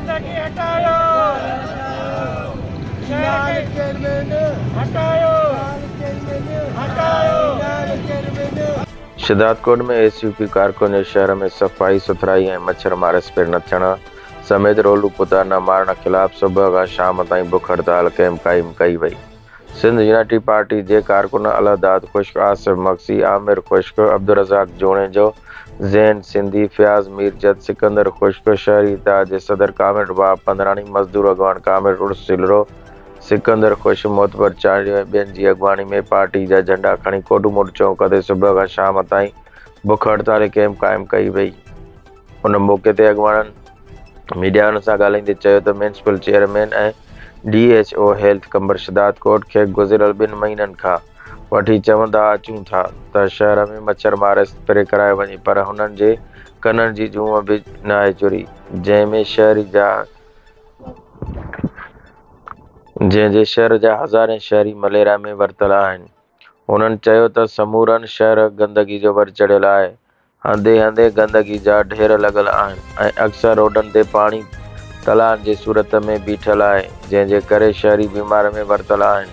गंदगी हटाओ, शहर के हटाओ, हटाओ। सिद्धार्थकोट में एसयूपी कारकुन जे शहर में सफ़ाई सुथराई ऐं मच्छर मारस पिण न थियण समेत रोलू कुता न मारण खिलाफ़ सुबुह खां शाम ताईं बुख हड़ताल कैंप क़ाइम कई वई। सिंध यूनाइटी पार्टी जे कारकुन अलहदाद खुश्क, आसिफ मक्सी, आमिर खुश्क, अब्दुल रज़ाक जोड़ेजो, ज़ैन सिंधी, फयाज़ मीरजद, सिकंदर खुश्क, शहरी इत्तेहाद जे सदर कामिर बाब पंद्राणी, मज़दूर अॻवान कामिर उर्स सिलरो, सिकंदर खुश, मोतबर चांडियो ऐं ॿियनि जी अॻवानी में पार्टी जा झंडा खणी कोडूमोड चौक ते सुबुह खां शाम ताईं बुख हड़ताल कैंप क़ाइम कई वई। उन मौक़े ते अॻवाननि मीडिया सां ॻाल्हाईंदे चयो त म्यूनिसिपल चेयरमैन ऐं DHO हेल्थ कंबर सिद्धार्थकोट खे गुज़िरियल 2 महीननि खां वठी चवंदा अचूं था त शहर में मच्छर मारे स्प्रे करायो वञे, पर हुननि जे कननि जी जूं बि नाहे जुड़ी, जंहिंजे शहर जा हज़ारे शहरी मलेरिया में वरतल आहिनि। उन्हनि चयो त समूरनि शहर गंदगी जो वर चढ़ियल आहे। हंधे हंधे गंदगी जा ढेर लॻल आहिनि ऐं अक्सर रोडनि ते पाणी तलाउनि जी सूरत में बीठल आहे, जंहिंजे करे शहरी बीमार में वरतल आहिनि।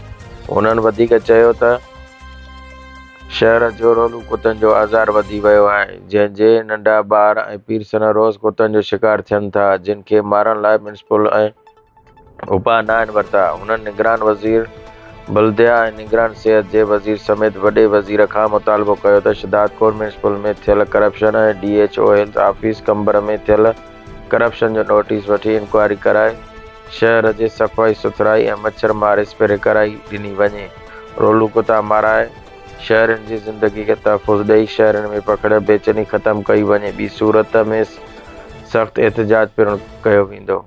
उन्हनि वधीक चयो त शहर जो रोलू कुतनि जो आज़ार वधी वियो आहे, जंहिंजे नंढा ॿार ऐं पीरसन रोज़ कुतनि जो शिकार थियनि था, जिन खे मारण लाइ म्यूनिसिपल ऐं उपाउ न आहिनि वरिता। उन्हनि निगरान वज़ीर बल्दिया ऐं निगरान सिहत जे वज़ीर समेत वॾे वज़ीर खां मुतालबो कयो त सिद्धार्थकोट म्यूनिसिपल में थियल करप्शन ऐं DHO हेल्थ ऑफिस कंबर में थियल करप्शन जो नोटिस वठी इंक्वायरी कराए शहर जे सफ़ाई सुथराई ऐं मच्छर मारे स्प्रे कराई ॾिनी वञे। रोलू कुता माराए शहरनि जी ज़िंदगी खे तहफ़ुज़ ॾेई शहरनि में पकड़ बेचैनी ख़तमु कई वञे। ॿी सूरत में सख़्तु एहतिजाज पिणु कयो वेंदो।